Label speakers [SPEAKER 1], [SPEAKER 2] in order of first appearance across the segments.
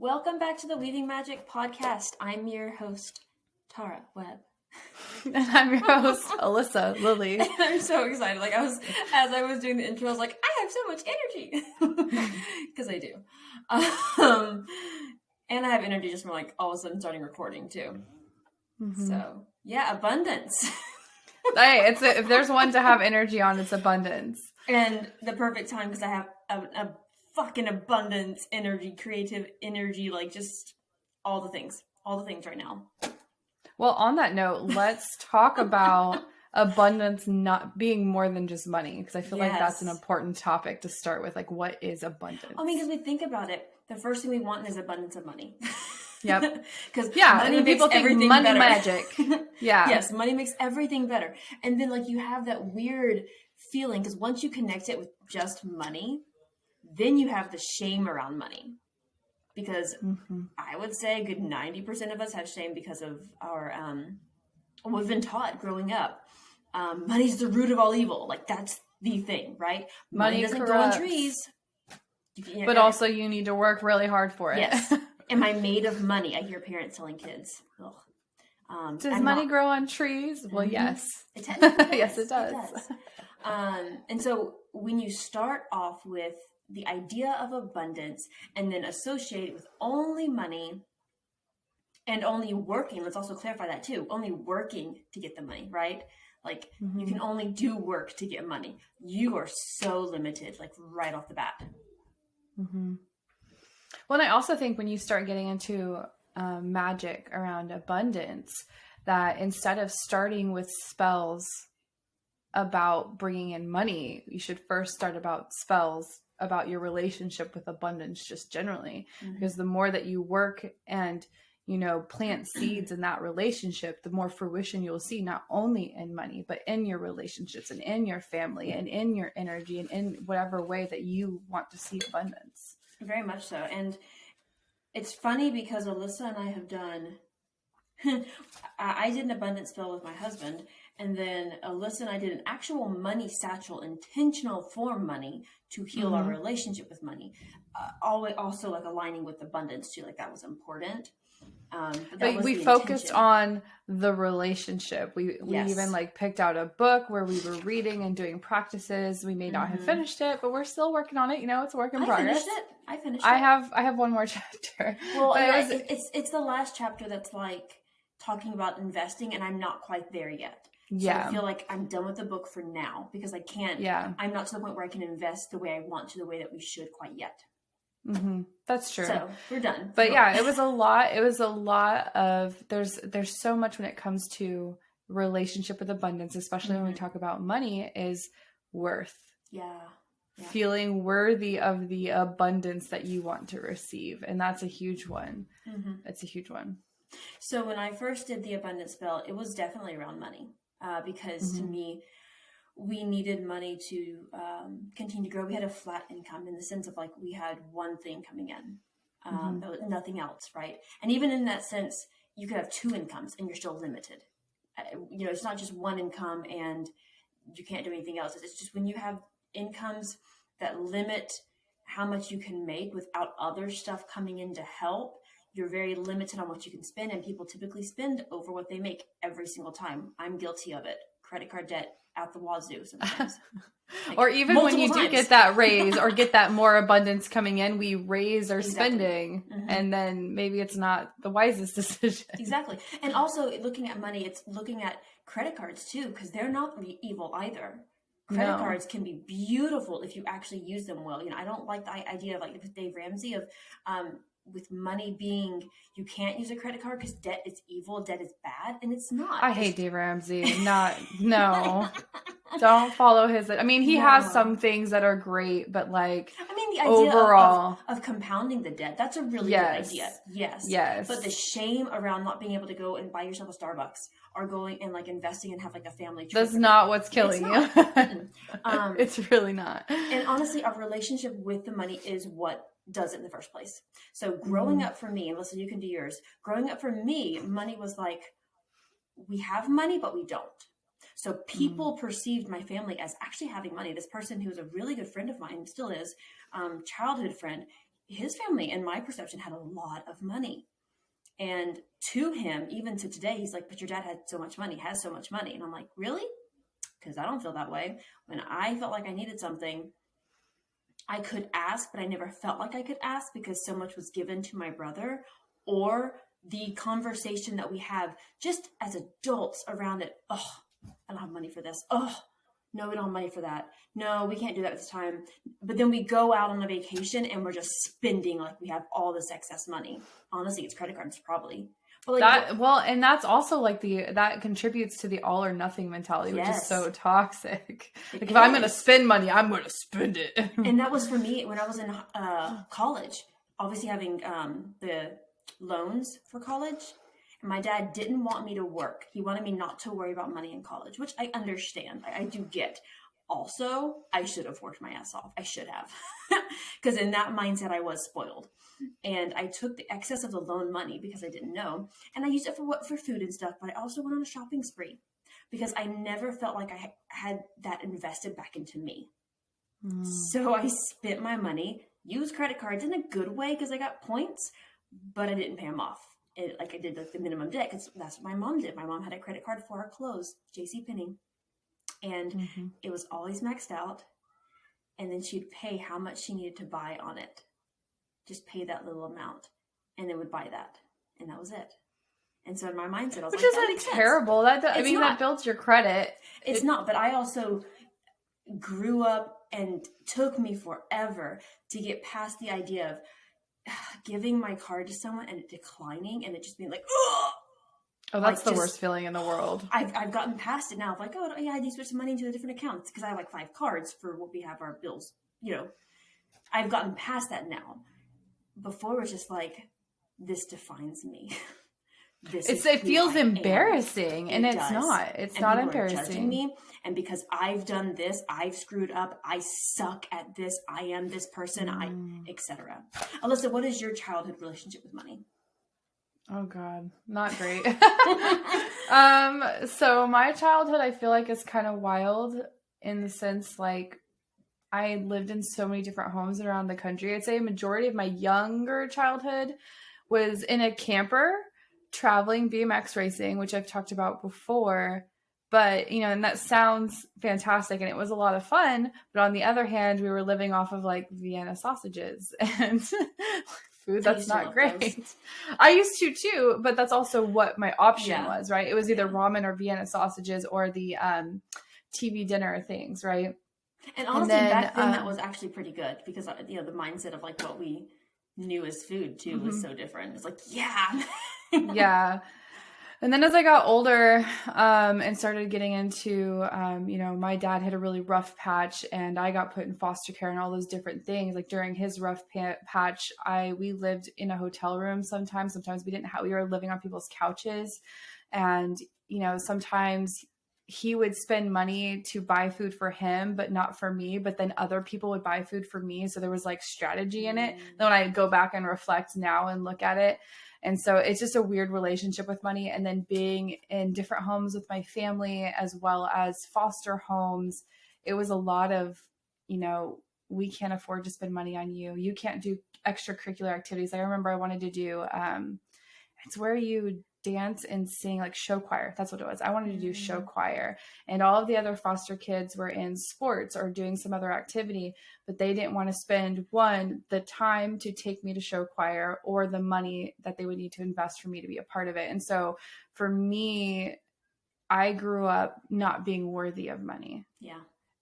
[SPEAKER 1] Welcome back to the Weaving Magic podcast. I'm your host, Tara Webb.
[SPEAKER 2] And I'm your host, Alyssa Lily.
[SPEAKER 1] I'm so excited. As I was doing the intro, I was like, I have so much energy. Because I do. And I have energy just from all of a sudden starting recording too. Mm-hmm. So yeah, abundance.
[SPEAKER 2] Hey, if there's one to have energy on, it's abundance.
[SPEAKER 1] And the perfect time because I have a fucking abundance energy, creative energy, just all the things right now.
[SPEAKER 2] Well, on that note, let's talk about abundance not being more than just money, because I feel like that's an important topic to start with. What is abundance?
[SPEAKER 1] Because we think about it, the first thing we want is abundance of money.
[SPEAKER 2] Yep.
[SPEAKER 1] Because
[SPEAKER 2] money makes people think money better. Magic. Yeah.
[SPEAKER 1] Yes, money makes everything better. And then you have that weird feeling, because once you connect it with just money, then you have the shame around money. Because I would say a good 90% of us have shame because of our, we've been taught growing up. Money's the root of all evil. That's the thing, right?
[SPEAKER 2] Money
[SPEAKER 1] doesn't
[SPEAKER 2] corrupts.
[SPEAKER 1] grow on trees.
[SPEAKER 2] But also you need to work really hard for it.
[SPEAKER 1] Yes. Am I made of money? I hear parents telling kids.
[SPEAKER 2] Does money grow on trees? Well, yes.
[SPEAKER 1] It technically does.
[SPEAKER 2] Yes, it does.
[SPEAKER 1] And so when you start off with the idea of abundance and then associate it with only money and only working, let's also clarify that too, only working to get the money, right? You can only do work to get money. You are so limited, right off the bat.
[SPEAKER 2] Mm-hmm. Well, and I also think when you start getting into magic around abundance, that instead of starting with spells about bringing in money, you should first start about spells about your relationship with abundance just generally. Because the more that you work and, plant seeds in that relationship, the more fruition you'll see, not only in money, but in your relationships and in your family and in your energy and in whatever way that you want to see abundance.
[SPEAKER 1] Very much so. And it's funny because Alyssa and I have done, I did an abundance spell with my husband, and then Alyssa and I did an actual money satchel, intentional for money to heal our relationship with money. Also aligning with abundance too, that was important.
[SPEAKER 2] But we focused on the relationship. We even picked out a book where we were reading and doing practices. We may not have finished it, but we're still working on it. It's a work in progress.
[SPEAKER 1] I finished it.
[SPEAKER 2] I have one more chapter.
[SPEAKER 1] Well, yeah, it's the last chapter that's talking about investing, and I'm not quite there yet. So I feel like I'm done with the book for now because I can't. Yeah. I'm not to the point where I can invest the way I want to, the way that we should quite yet.
[SPEAKER 2] Mm-hmm. That's true.
[SPEAKER 1] So we're done.
[SPEAKER 2] But it was a lot. It was a lot of, there's so much when it comes to relationship with abundance, especially when we talk about money, is worth.
[SPEAKER 1] Yeah.
[SPEAKER 2] Feeling worthy of the abundance that you want to receive. And that's a huge one. It's a huge one.
[SPEAKER 1] So when I first did the abundance spell, it was definitely around money because to me, we needed money to continue to grow. We had a flat income in the sense of we had one thing coming in, nothing else, right? And even in that sense, you could have two incomes and you're still limited. It's not just one income and you can't do anything else. It's just when you have incomes that limit how much you can make without other stuff coming in to help, you're very limited on what you can spend. And people typically spend over what they make every single time. I'm guilty of it. Credit card debt out the wazoo sometimes.
[SPEAKER 2] Or even when you do get that raise or get that more abundance coming in, we raise our spending and then maybe it's not the wisest decision.
[SPEAKER 1] Exactly. And also looking at money, it's looking at credit cards too, because they're not evil either. Credit cards can be beautiful if you actually use them well. I don't like the idea of Dave Ramsey of with money being, you can't use a credit card because debt is evil, debt is bad, and it's not.
[SPEAKER 2] I hate Dave Ramsey. No. Don't follow his. He has some things that are great, but the idea overall
[SPEAKER 1] of compounding the debt, that's a really good idea. Yes. But the shame around not being able to go and buy yourself a Starbucks or going and investing and have a family trip.
[SPEAKER 2] That's not what's killing you. It's really not.
[SPEAKER 1] And honestly, our relationship with the money is what does it in the first place. So growing up for me, and listen, you can do yours. Growing up for me, money was we have money, but we don't. So people perceived my family as actually having money. This person who was a really good friend of mine, still is, childhood friend, his family, in my perception, had a lot of money. And to him, even to today, he's like, but your dad had so much money, has so much money. And I'm like, really? Because I don't feel that way. When I felt like I needed something, I could ask, but I never felt like I could ask because so much was given to my brother, or the conversation that we have just as adults around it. Oh, I don't have money for this. Oh, no, we don't have money for that. No, we can't do that at this time. But then we go out on a vacation and we're just spending like we have all this excess money. Honestly, it's credit cards probably. But like
[SPEAKER 2] and that's also like that contributes to the all or nothing mentality, which is so toxic. Like if I'm going to spend money, I'm going to spend it.
[SPEAKER 1] And that was for me when I was in college, obviously having the loans for college. And my dad didn't want me to work. He wanted me not to worry about money in college, which I understand. I do get. Also, I should have worked my ass off. I should have. Because in that mindset, I was spoiled. And I took the excess of the loan money because I didn't know. And I used it for food and stuff. But I also went on a shopping spree because I never felt like I had that invested back into me. So I spent my money, used credit cards in a good way because I got points, but I didn't pay them off. Like I did like the minimum debt because that's what my mom did. My mom had a credit card for her clothes, JCPenney. And it was always maxed out. And then she'd pay how much she needed to buy on it. Just pay that little amount. And then would buy that. And that was it. And so in my mindset, I was
[SPEAKER 2] Which
[SPEAKER 1] like,
[SPEAKER 2] isn't terrible. That builds your credit.
[SPEAKER 1] It's not, but I also grew up and took me forever to get past the idea of giving my card to someone and it declining and it just being like, ugh!
[SPEAKER 2] Oh, that's the worst feeling in the world.
[SPEAKER 1] I've gotten past it now. Of like, oh yeah, I need to switch some money into a different account because I have like 5 cards for what we have our bills. You know, I've gotten past that now. Before it was just like, this defines me.
[SPEAKER 2] It feels embarrassing, and it's not. It's not embarrassing. Are judging
[SPEAKER 1] me, and because I've done this, I've screwed up. I suck at this. I am this person. Etc. Alyssa, what is your childhood relationship with money?
[SPEAKER 2] Oh God, not great. So my childhood, I feel like is kind of wild in the sense like I lived in so many different homes around the country. I'd say a majority of my younger childhood was in a camper traveling BMX racing, which I've talked about before. But, and that sounds fantastic and it was a lot of fun. But on the other hand, we were living off of like Vienna sausages and food that's not great. Those. I used to too, but that's also what my option was, right? It was either ramen or Vienna sausages or the TV dinner things, right?
[SPEAKER 1] And honestly, back then that was actually pretty good because, the mindset of like what we knew as food too was so different. It's like, yeah.
[SPEAKER 2] Yeah. And then as I got older and started getting into, my dad had a really rough patch and I got put in foster care and all those different things. Like during his rough patch, we lived in a hotel room sometimes. Sometimes we were living on people's couches. And, sometimes he would spend money to buy food for him, but not for me. But then other people would buy food for me. So there was like strategy in it. Then when I go back and reflect now and look at it. And so it's just a weird relationship with money. And then being in different homes with my family, as well as foster homes, it was a lot of, we can't afford to spend money on you. You can't do extracurricular activities. I remember I wanted to do, it's where you dance and sing, like show choir. That's what it was. I wanted to do show choir, and all of the other foster kids were in sports or doing some other activity, but they didn't want to spend the time to take me to show choir or the money that they would need to invest for me to be a part of it. And so for me, I grew up not being worthy of money.
[SPEAKER 1] Yeah.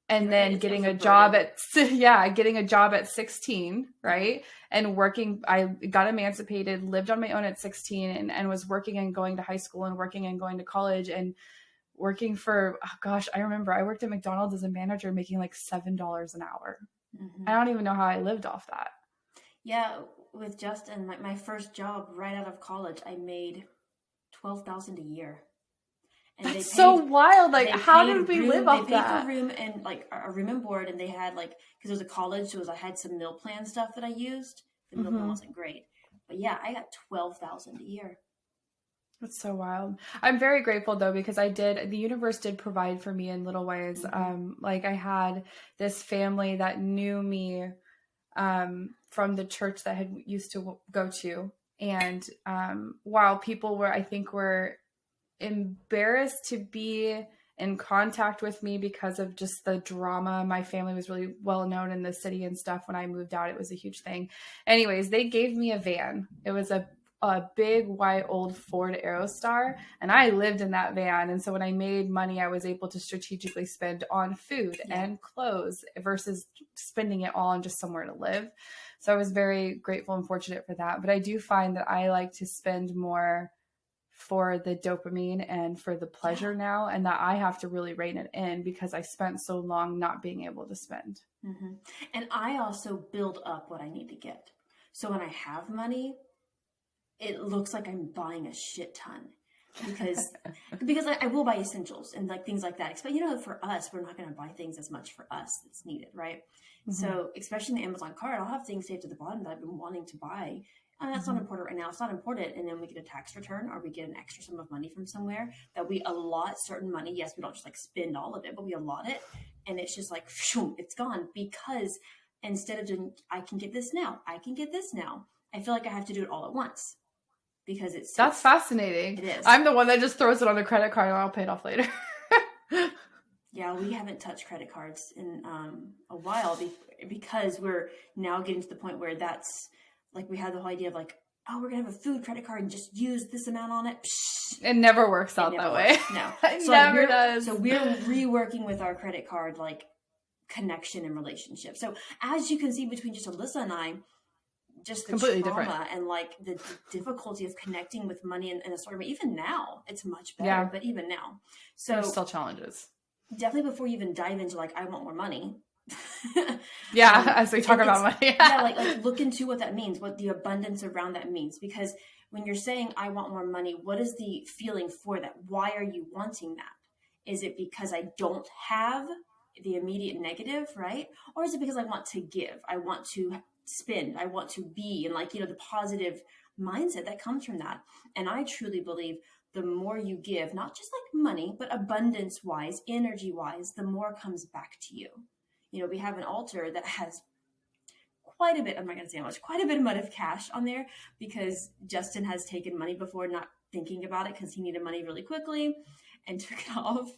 [SPEAKER 2] And then getting a job at 16, right? And working, I got emancipated, lived on my own at 16 and was working and going to high school and working and going to college and working for, I remember I worked at McDonald's as a manager making like $7 an hour. I don't even know how I lived off that.
[SPEAKER 1] Yeah. With Justin, my first job right out of college, I made $12,000 a year. And
[SPEAKER 2] that's so wild. Like, how did we live off that?
[SPEAKER 1] They paid for room and like a room and board, and they had like, because it was a college, so I had some meal plan stuff that I used. The meal plan wasn't great, but yeah, I got $12,000 a year.
[SPEAKER 2] That's so wild. I'm very grateful though, because the universe did provide for me in little ways. Like I had this family that knew me from the church that I had used to go to. And while people were embarrassed to be in contact with me because of just the drama. My family was really well known in the city and stuff. When I moved out, it was a huge thing. Anyways, they gave me a van. It was a big white old Ford Aerostar, and I lived in that van. And so when I made money, I was able to strategically spend on food and clothes versus spending it all on just somewhere to live. So I was very grateful and fortunate for that. But I do find that I like to spend more for the dopamine and for the pleasure now, and that I have to really rein it in because I spent so long not being able to spend.
[SPEAKER 1] Mm-hmm. And I also build up what I need to get. So when I have money, it looks like I'm buying a shit ton because I will buy essentials and like things like that. But for us, we're not going to buy things as much for us that's needed, right? Mm-hmm. So especially in the Amazon cart, I'll have things saved at the bottom that I've been wanting to buy. And that's not important right now. It's not important. And then we get a tax return or we get an extra sum of money from somewhere that we allot certain money. Yes, we don't just like spend all of it, but we allot it. And it's just like, phew, it's gone because instead of doing, I can get this now, I can get this now. I feel like I have to do it all at once because
[SPEAKER 2] that's fascinating.
[SPEAKER 1] It is.
[SPEAKER 2] I'm the one that just throws it on a credit card and I'll pay it off later.
[SPEAKER 1] Yeah, we haven't touched credit cards in a while because we're now getting to the point where that's, like we had the whole idea of like, oh, we're going to have a food credit card and just use this amount on it. Psh.
[SPEAKER 2] It never works out that way.
[SPEAKER 1] No.
[SPEAKER 2] It never does.
[SPEAKER 1] So we're reworking with our credit card, like connection and relationship. So as you can see between just Alyssa and I, just the
[SPEAKER 2] completely
[SPEAKER 1] trauma
[SPEAKER 2] different.
[SPEAKER 1] And like the difficulty of connecting with money in a sort of, even now it's much better, but even now. So
[SPEAKER 2] there's still challenges.
[SPEAKER 1] Definitely before you even dive into like, I want more money.
[SPEAKER 2] As we talk about money.
[SPEAKER 1] like look into what that means, what the abundance around that means. Because when you're saying I want more money, what is the feeling for that? Why are you wanting that? Is it because I don't have the immediate negative, right? Or is it because I want to give? I want to spend. I want to be, and like, the positive mindset that comes from that. And I truly believe the more you give, not just like money, but abundance wise, energy wise, the more comes back to you. We have an altar that has quite a bit, I'm not going to say how much, quite a bit of cash on there because Justin has taken money before, not thinking about it because he needed money really quickly and took it off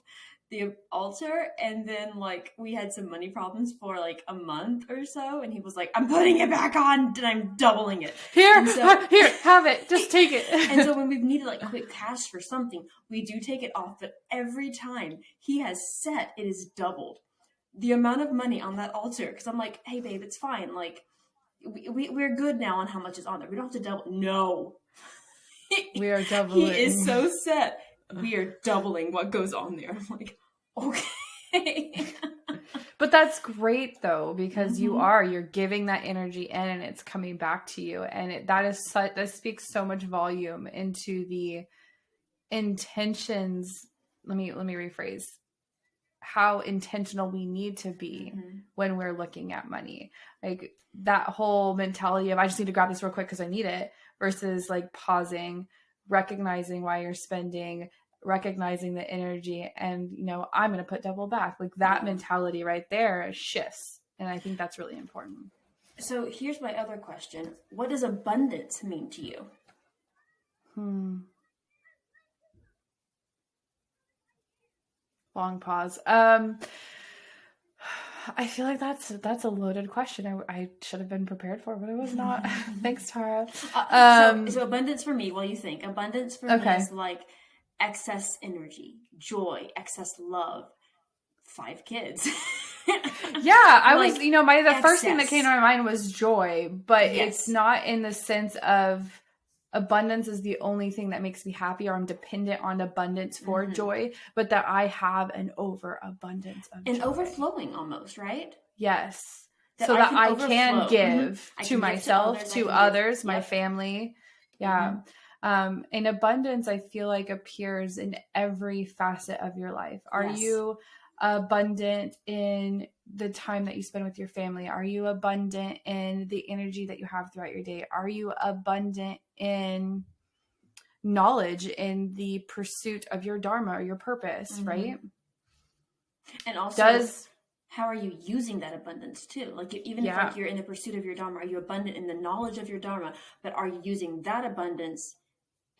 [SPEAKER 1] the altar. And then like we had some money problems for like a month or so. And he was like, I'm putting it back on and I'm doubling it.
[SPEAKER 2] Here, have it. Just take it.
[SPEAKER 1] And so when we've needed like quick cash for something, we do take it off. But every time he has set, it is doubled the amount of money on that altar. Cause I'm like, hey babe, it's fine. Like we're good now on how much is on there. We don't have to double. No,
[SPEAKER 2] we are doubling.
[SPEAKER 1] He is so set. We are doubling what goes on there. I'm like, okay.
[SPEAKER 2] But that's great though, because you're giving that energy in and it's coming back to you. And that speaks so much volume into the intentions. Let me rephrase how intentional we need to be when we're looking at money. Like that whole mentality of I just need to grab this real quick because I need it versus like pausing, recognizing why you're spending, recognizing the energy, and I'm going to put double back. Like that mentality right there shifts. And I think that's really important.
[SPEAKER 1] So here's my other question. What does abundance mean to you?
[SPEAKER 2] Long pause. I feel like that's a loaded question. I should have been prepared for, but I was not. Thanks, Tara.
[SPEAKER 1] So abundance for me, what do you think? Abundance for me is like excess energy, joy, excess love, 5 kids.
[SPEAKER 2] Yeah, I was, the first thing that came to my mind was joy, but it's not in the sense of abundance is the only thing that makes me happy or I'm dependent on abundance for joy, but that I have an overabundance of
[SPEAKER 1] an
[SPEAKER 2] joy.
[SPEAKER 1] Overflowing almost, right?
[SPEAKER 2] Yes. So that I can give to myself, to others, my family. Yeah. And abundance, I feel like appears in every facet of your life. Are you abundant in the time that you spend with your family? Are you abundant in the energy that you have throughout your day? Are you abundant in knowledge, in the pursuit of your dharma or your purpose, right?
[SPEAKER 1] And also how are you using that abundance too? Like even if like you're in the pursuit of your Dharma, are you abundant in the knowledge of your Dharma, but are you using that abundance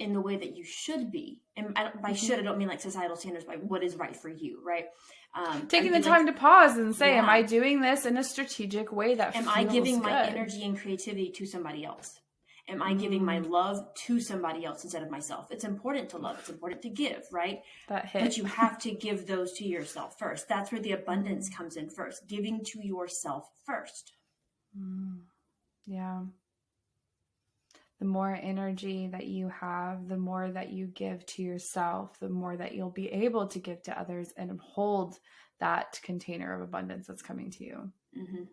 [SPEAKER 1] in the way that you should be? And by should, I don't mean like societal standards, by what is right for you, right?
[SPEAKER 2] Taking the time to pause and say, am I doing this in a strategic way that feels good?
[SPEAKER 1] Am I giving my energy and creativity to somebody else? Am I giving my love to somebody else instead of myself? It's important to love. It's important to give, right? But you have to give those to yourself first. That's where the abundance comes in first. Giving to yourself first.
[SPEAKER 2] Yeah. The more energy that you have, the more that you give to yourself, the more that you'll be able to give to others and hold that container of abundance that's coming to you. Mm-hmm.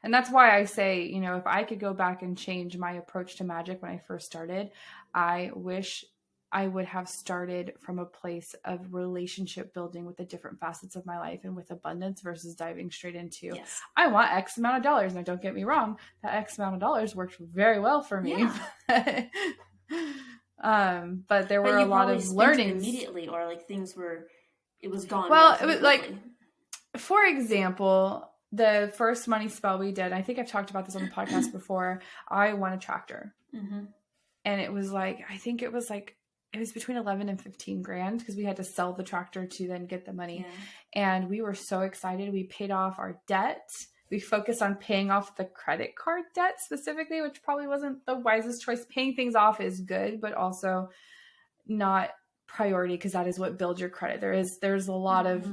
[SPEAKER 2] And that's why I say, you know, if I could go back and change my approach to magic when I first started, I wish I would have started from a place of relationship building with the different facets of my life and with abundance versus diving straight into, I want X amount of dollars. Now, don't get me wrong, that X amount of dollars worked very well for me. Yeah. But there were a lot of learnings
[SPEAKER 1] immediately, or like it was gone.
[SPEAKER 2] Well, it was like, for example, the first money spell we did, I think I've talked about this on the podcast before. I won a tractor. Mm-hmm. And it was like, I think it was between 11 and 15 grand because we had to sell the tractor to then get the money. Yeah. And we were so excited. We paid off our debt. We focused on paying off the credit card debt specifically, which probably wasn't the wisest choice. Paying things off is good, but also not priority because that is what builds your credit. There's a lot of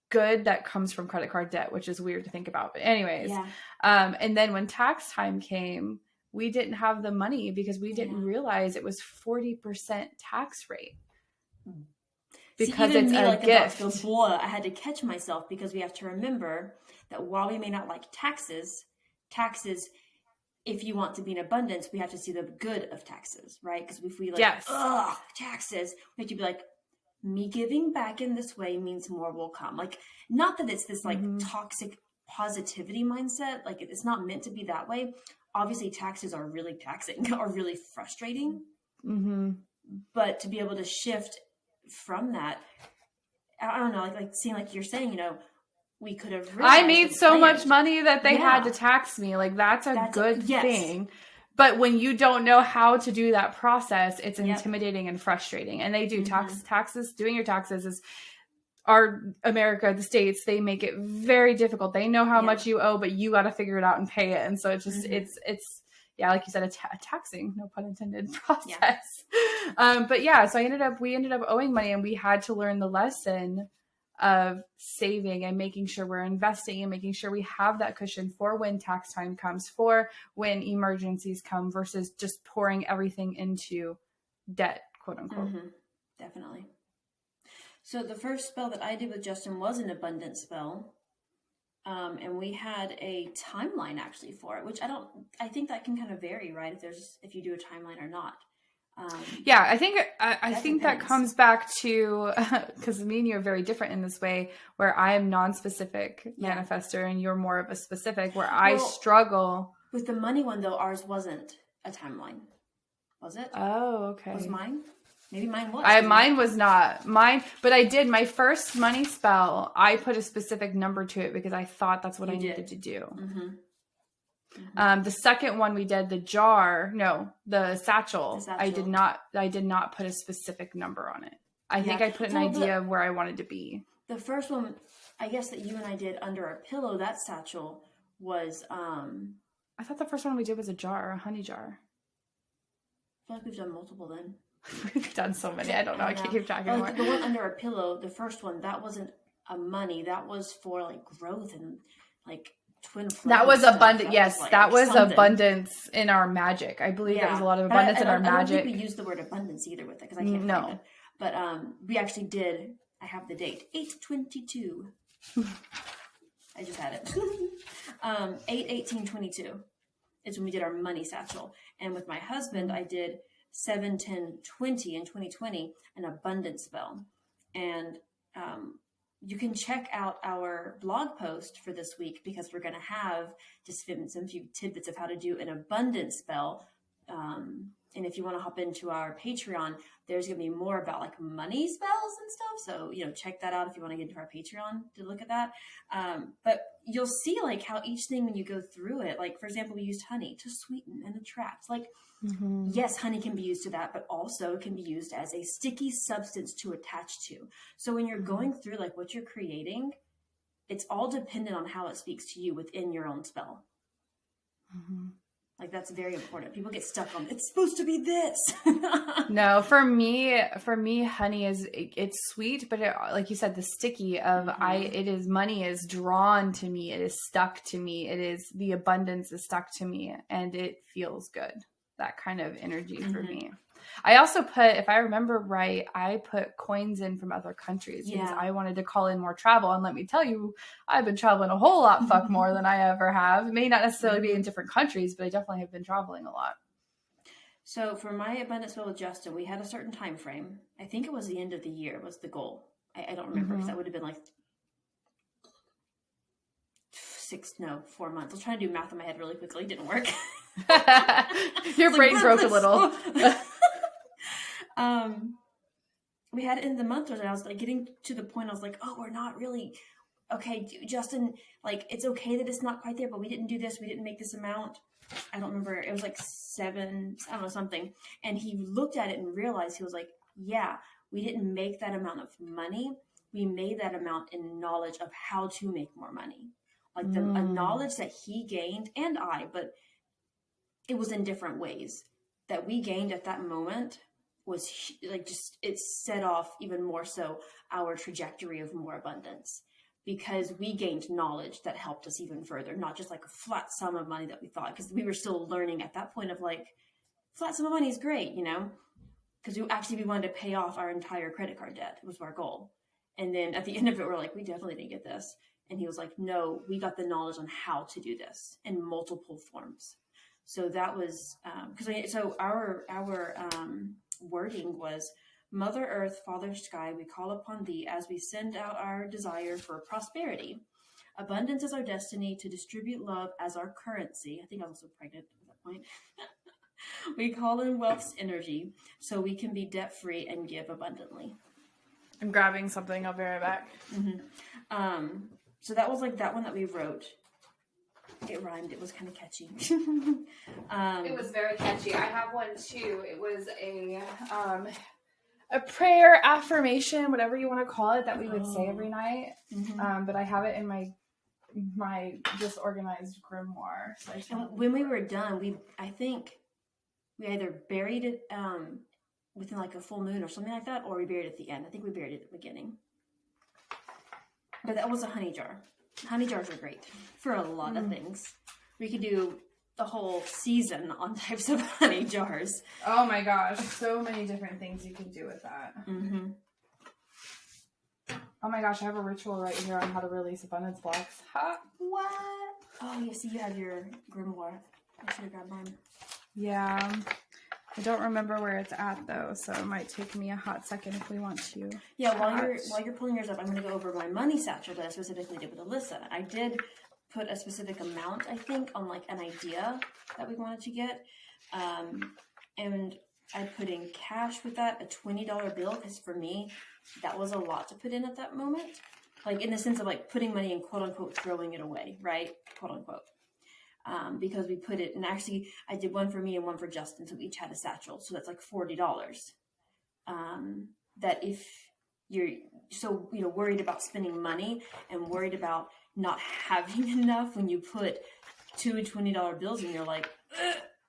[SPEAKER 2] good that comes from credit card debt, which is weird to think about. But anyways, and then when tax time came, we didn't have the money because we didn't realize it was 40% tax rate. Because it's a gift.
[SPEAKER 1] I had to catch myself because we have to remember that while we may not like taxes, if you want to be in abundance, we have to see the good of taxes, right? Because if we taxes, we have to be like, me giving back in this way means more will come. Like, not that it's this like toxic positivity mindset. Like, it's not meant to be that way. Obviously, taxes are really taxing or really frustrating. Mm-hmm. But to be able to shift from that, I don't know, like seeing, like you're saying, you know, we could have.
[SPEAKER 2] I made so much money that they had to tax me. Like, that's a good thing. But when you don't know how to do that process, it's intimidating and frustrating. And they do taxes. Doing your taxes is America, the States, they make it very difficult. They know how much you owe, but you got to figure it out and pay it. And so it's just, it's like you said, a taxing, no pun intended, process. Yeah. So we ended up owing money, and we had to learn the lesson of saving and making sure we're investing and making sure we have that cushion for when tax time comes, for when emergencies come, versus just pouring everything into debt, quote unquote.
[SPEAKER 1] Mm-hmm. Definitely. So the first spell that I did with Justin was an abundance spell. And we had a timeline actually for it, which I think that can kind of vary, right? If you do a timeline or not.
[SPEAKER 2] I think that comes back to, because me and you are very different in this way, where I am non-specific manifester and you're more of a specific, where I struggle.
[SPEAKER 1] With the money one though, ours wasn't a timeline. Was it?
[SPEAKER 2] Oh, okay.
[SPEAKER 1] Was mine? Maybe mine was.
[SPEAKER 2] Mine was not. But I did my first money spell. I put a specific number to it because I thought that's what I needed to do. Mm-hmm. Mm-hmm. The second one we did, the satchel. I did not put a specific number on it. I think I put an idea of where I wanted to be.
[SPEAKER 1] The first one, I guess, that you and I did under our pillow, that satchel was,
[SPEAKER 2] I thought the first one we did was a honey jar.
[SPEAKER 1] I feel like we've done multiple then.
[SPEAKER 2] We've done so many. I don't know. I can't keep track anymore.
[SPEAKER 1] The one under our pillow, the first one, that wasn't a money. That was for like growth and like twin flame.
[SPEAKER 2] That was abundant. Yes, that was abundance in our magic. I believe there was a lot of abundance in our magic.
[SPEAKER 1] I don't think we used the word abundance either with it because I can't find it. But we actually did. I have the date, 8/22. I just had it. 8/18/22 is when we did our money satchel, and with my husband, I did 7/10/20 in 2020, an abundance spell. And you can check out our blog post for this week because we're going to have just some few tidbits of how to do an abundance spell. And if you want to hop into our Patreon, there's going to be more about like money spells and stuff. So, check that out if you want to get into our Patreon to look at that. But you'll see like how each thing, when you go through it, like for example, we used honey to sweeten and attract. Like, yes, honey can be used to that, but also it can be used as a sticky substance to attach to. So when you're going through like what you're creating, it's all dependent on how it speaks to you within your own spell. Like that's very important. People get stuck on, it's supposed to be this.
[SPEAKER 2] No, for me, honey it's sweet, but like you said, the sticky of money is drawn to me. It is stuck to me. It is the abundance is stuck to me, and it feels good. That kind of energy for me. I also put, if I remember right, I put coins in from other countries because I wanted to call in more travel. And let me tell you, I've been traveling a whole lot more than I ever have. It may not necessarily be in different countries, but I definitely have been traveling a lot.
[SPEAKER 1] So for my abundance spell with Justin, we had a certain time frame. I think it was the end of the year was the goal. I don't remember because that would have been like 4 months. I was trying to do math in my head really quickly. It didn't work.
[SPEAKER 2] Your brain broke a little.
[SPEAKER 1] We had it in the month, and I was like getting to the point. I was like, "Oh, we're not really okay, Justin. Like, it's okay that it's not quite there, but we didn't do this. We didn't make this amount. I don't remember. It was like 7, I don't know, something." And he looked at it and realized, he was like, "Yeah, we didn't make that amount of money. We made that amount in knowledge of how to make more money, like a knowledge that he gained and I, but it was in different ways that we gained at that moment." Was like just it set off even more so our trajectory of more abundance, because we gained knowledge that helped us even further, not just like a flat sum of money that we thought, because we were still learning at that point of like flat sum of money is great, because we wanted to pay off our entire credit card debt. It was our goal. And then at the end of it, we're like, we definitely didn't get this. And he was like, no, we got the knowledge on how to do this in multiple forms. So that was our wording was, Mother Earth, Father Sky, we call upon thee as we send out our desire for prosperity. Abundance is our destiny, to distribute love as our currency. I think I was also pregnant at that point. We call in wealth's energy so we can be debt-free and give abundantly.
[SPEAKER 2] I'm grabbing something. I'll be right back.
[SPEAKER 1] So that was like that one that we wrote. It rhymed. It was kind of catchy.
[SPEAKER 2] It was very catchy. I have one too. It was a prayer, affirmation, whatever you want to call it, that we would say every night. But I have it in my disorganized grimoire. So
[SPEAKER 1] when we were done, I think we either buried it within like a full moon or something like that, or we buried it at the end. I think we buried it at the beginning. But that was a honey jar. Honey jars are great for a lot of things. We could do a whole season on types of honey jars.
[SPEAKER 2] Oh my gosh, so many different things you can do with that. Oh my gosh, I have a ritual right here on how to release abundance blocks. Huh?
[SPEAKER 1] What? Oh, you see, you have your grimoire. I should have grabbed mine.
[SPEAKER 2] Yeah. I don't remember where it's at though, so it might take me a hot second if we want to.
[SPEAKER 1] Yeah, while you're pulling yours up, I'm going to go over my money satchel that I specifically did with Alyssa. I did put a specific amount, I think, on like an idea that we wanted to get, and I put in cash with that, a $20 bill, because for me, that was a lot to put in at that moment, like in the sense of like putting money in quote unquote throwing it away, right? Quote unquote. Because we put it, and actually I did one for me and one for Justin, so we each had a satchel, so that's like $40. That if you're so worried about spending money and worried about not having enough, when you put two $20 bills and you're like,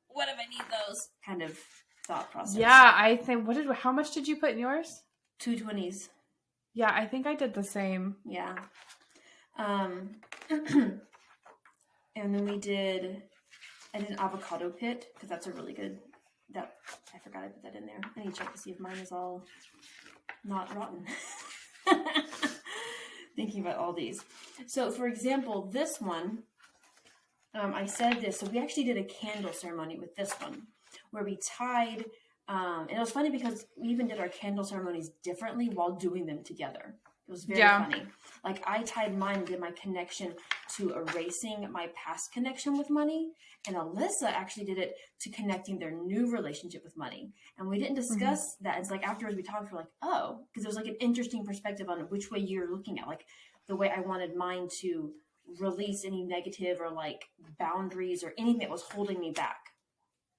[SPEAKER 1] what if I need those, kind of thought process.
[SPEAKER 2] Yeah, I think, how much did you put in yours?
[SPEAKER 1] 2 20s.
[SPEAKER 2] Yeah, I think I did the same.
[SPEAKER 1] Yeah. And then I did an avocado pit, because that's a really good, I forgot I put that in there. I need to check to see if mine is all not rotten. Thinking about all these. So for example, this one, I said this, so we actually did a candle ceremony with this one, where we tied, and it was funny because we even did our candle ceremonies differently while doing them together. It was very funny. Like I tied mine and did my connection to erasing my past connection with money. And Alyssa actually did it to connecting their new relationship with money. And we didn't discuss that. It's like afterwards we talked, we're like, oh, because it was like an interesting perspective on which way you're looking at. Like the way I wanted mine to release any negative or like boundaries or anything that was holding me back.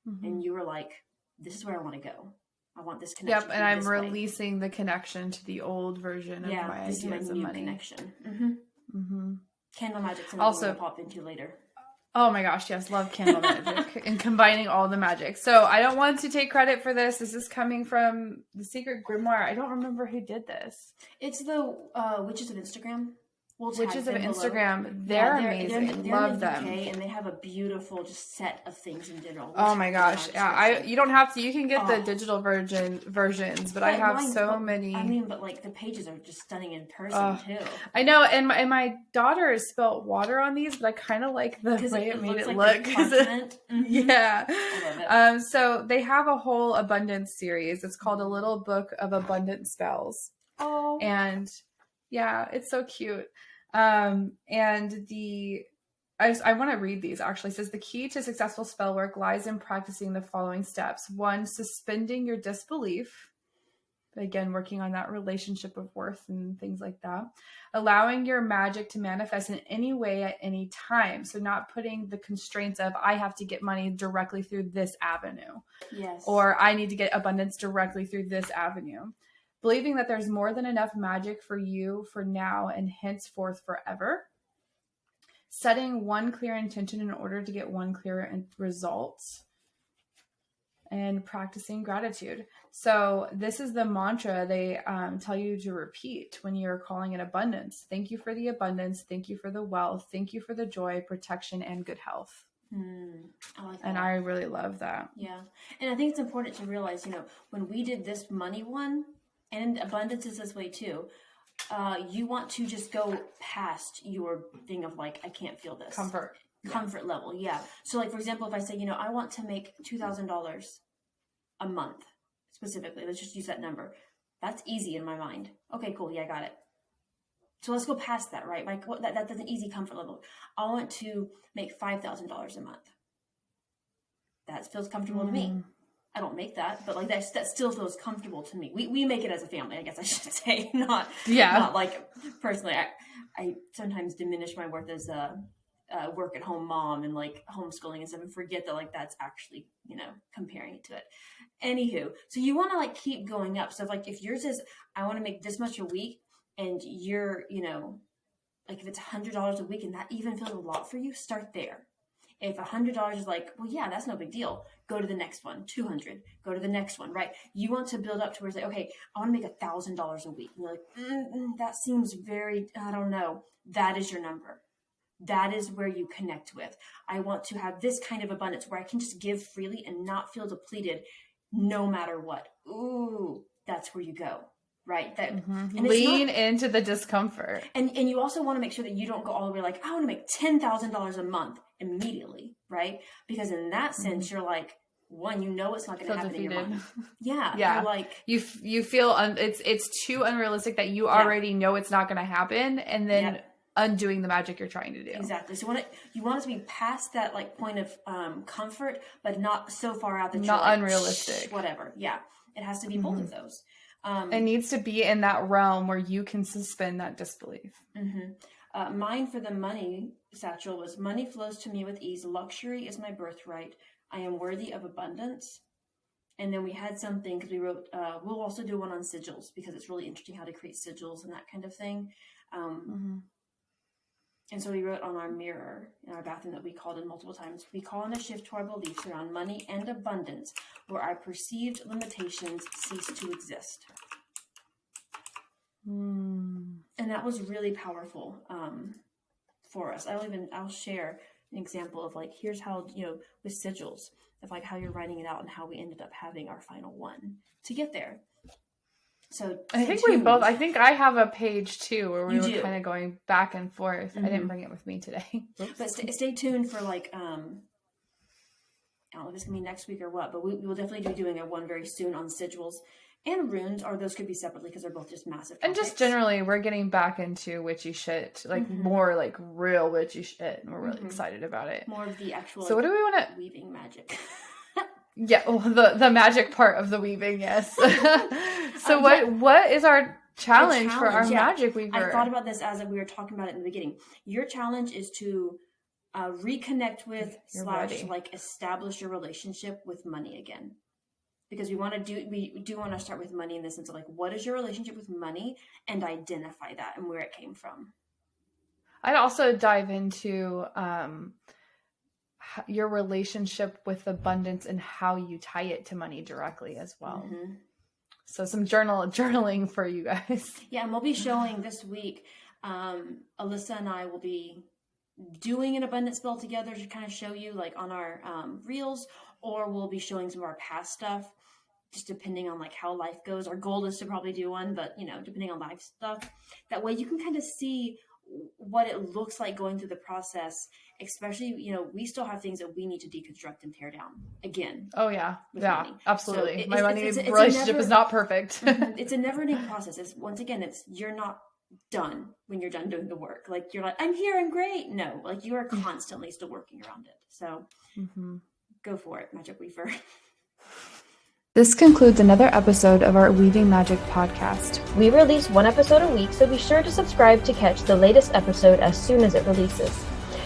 [SPEAKER 1] And you were like, this is where I want to go. I want this connection.
[SPEAKER 2] Yep, and I'm releasing the connection to the old version of my ideas of money.
[SPEAKER 1] Connection. Candle magic's
[SPEAKER 2] also
[SPEAKER 1] we'll pop into later.
[SPEAKER 2] Oh my gosh, yes, love candle magic and combining all the magic. So I don't want to take credit for this. This is coming from the Secret Grimoire. I don't remember who did this.
[SPEAKER 1] It's the Witches of Instagram.
[SPEAKER 2] Witches of Instagram. They're amazing.
[SPEAKER 1] They're
[SPEAKER 2] love
[SPEAKER 1] in the
[SPEAKER 2] them.
[SPEAKER 1] UK, and they have a beautiful just set of things in general.
[SPEAKER 2] Oh my gosh. Yeah, you don't have to. You can get the digital versions, but I have many.
[SPEAKER 1] I mean, but like the pages are just stunning in person too.
[SPEAKER 2] I know, and my daughter spelled water on these, but I kind of like the way it made it look. Yeah.
[SPEAKER 1] I love it.
[SPEAKER 2] So they have a whole abundance series. It's called A Little Book of Abundant Spells.
[SPEAKER 1] Oh.
[SPEAKER 2] And yeah, it's so cute. I want to read these actually. It says the key to successful spell work lies in practicing the following steps. 1, suspending your disbelief. Again, working on that relationship of worth and things like that. Allowing your magic to manifest in any way at any time. So not putting the constraints of I have to get money directly through this avenue.
[SPEAKER 1] Yes.
[SPEAKER 2] Or I need to get abundance directly through this avenue. Believing that there's more than enough magic for you for now and henceforth forever. Setting one clear intention in order to get one clear result. And practicing gratitude. So this is the mantra they tell you to repeat when you're calling in abundance. Thank you for the abundance. Thank you for the wealth. Thank you for the joy, protection, and good health.
[SPEAKER 1] I like that.
[SPEAKER 2] And I really love that.
[SPEAKER 1] Yeah. And I think it's important to realize, when we did this money one, and abundance is this way too, you want to just go past your thing of like, I can't feel this.
[SPEAKER 2] Comfort
[SPEAKER 1] level. Yeah. So like, for example, if I say, I want to make $2,000 a month specifically, let's just use that number. That's easy in my mind. Okay, cool. Yeah, I got it. So let's go past that, right? Like that's an easy comfort level. I want to make $5,000 a month. That feels comfortable to me. I don't make that, but like that still feels comfortable to me. We make it as a family, I guess I should say, not like personally. I sometimes diminish my worth as a work at home mom and like homeschooling and stuff, and forget that like that's actually comparing it to it. Anywho, so you want to like keep going up. So if yours is I want to make this much a week, and you're like if it's $100 a week and that even feels a lot for you, start there. If $100 is like, well, yeah, that's no big deal. Go to the next one. 200. Go to the next one, right? You want to build up to where it's like, okay, I want to make $1,000 a week. And you're like, that seems very, I don't know. That is your number. That is where you connect with. I want to have this kind of abundance where I can just give freely and not feel depleted no matter what. Ooh, that's where you go. Right. And
[SPEAKER 2] lean into the discomfort.
[SPEAKER 1] And you also want to make sure that you don't go all the way like, I want to make $10,000 a month immediately. Right. Because in that sense, you're like, one, it's not going to happen defeated. In your mind. Yeah. Yeah. You're like,
[SPEAKER 2] you feel it's too unrealistic that you already know it's not going to happen. And then undoing the magic you're trying to do.
[SPEAKER 1] Exactly. So you want it to be past that like point of comfort, but not so far out that
[SPEAKER 2] not
[SPEAKER 1] you're like,
[SPEAKER 2] unrealistic.
[SPEAKER 1] Whatever. Yeah. It has to be both of those.
[SPEAKER 2] It needs to be in that realm where you can suspend that disbelief.
[SPEAKER 1] Mine for the money satchel was money flows to me with ease. Luxury is my birthright. I am worthy of abundance. And then we had something because we wrote, we'll also do one on sigils because it's really interesting how to create sigils and that kind of thing. And so we wrote on our mirror in our bathroom that we called in multiple times. We call in a shift to our beliefs around money and abundance where our perceived limitations cease to exist. And that was really powerful for us. I'll share an example of like, here's how, with sigils of like how you're writing it out and how we ended up having our final one to get there. So
[SPEAKER 2] I think I have a page too where we were kind of going back and forth. I didn't bring it with me today.
[SPEAKER 1] But stay tuned for like, I don't know if it's going to be next week or what, but we will definitely be doing one very soon on sigils and runes, or those could be separately because they're both just massive topics.
[SPEAKER 2] And just generally, we're getting back into witchy shit, like more like real witchy shit, and we're really excited about it.
[SPEAKER 1] More of the actual.
[SPEAKER 2] So what do we want to
[SPEAKER 1] weaving magic?
[SPEAKER 2] Yeah, well, the magic part of the weaving, yes. So what is our challenge for our magic weaver?
[SPEAKER 1] I thought about this as we were talking about it in the beginning. Your challenge is to reconnect with / like establish your relationship with money again. Because we do want to start with money in the sense of like, what is your relationship with money, and identify that and where it came from.
[SPEAKER 2] I'd also dive into your relationship with abundance and how you tie it to money directly as well. So some journaling for you guys. Yeah,
[SPEAKER 1] and we'll be showing this week. Alyssa and I will be doing an abundance spell together to kind of show you like on our reels, or we'll be showing some of our past stuff, just depending on like how life goes. Our goal is to probably do one, but depending on life stuff, that way you can kind of see what it looks like going through the process, especially, we still have things that we need to deconstruct and tear down again.
[SPEAKER 2] Oh yeah. Yeah, money. Absolutely. So my money relationship is not perfect.
[SPEAKER 1] It's a never ending process. You're not done when you're done doing the work. Like you're like, I'm here, I'm great. No, like you are constantly still working around it. So go for it, Magic Weaver.
[SPEAKER 2] This concludes another episode of our Weaving Magic podcast.
[SPEAKER 3] We release one episode a week, so be sure to subscribe to catch the latest episode as soon as it releases.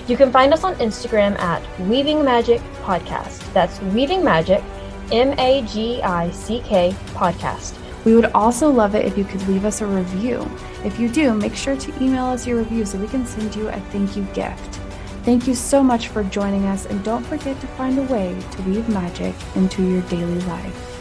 [SPEAKER 3] You can find us on Instagram at Weaving Magick Podcast. That's Weaving Magick, MAGICK Podcast.
[SPEAKER 2] We would also love it if you could leave us a review. If you do, make sure to email us your review so we can send you a thank you gift. Thank you so much for joining us, and don't forget to find a way to weave magic into your daily life.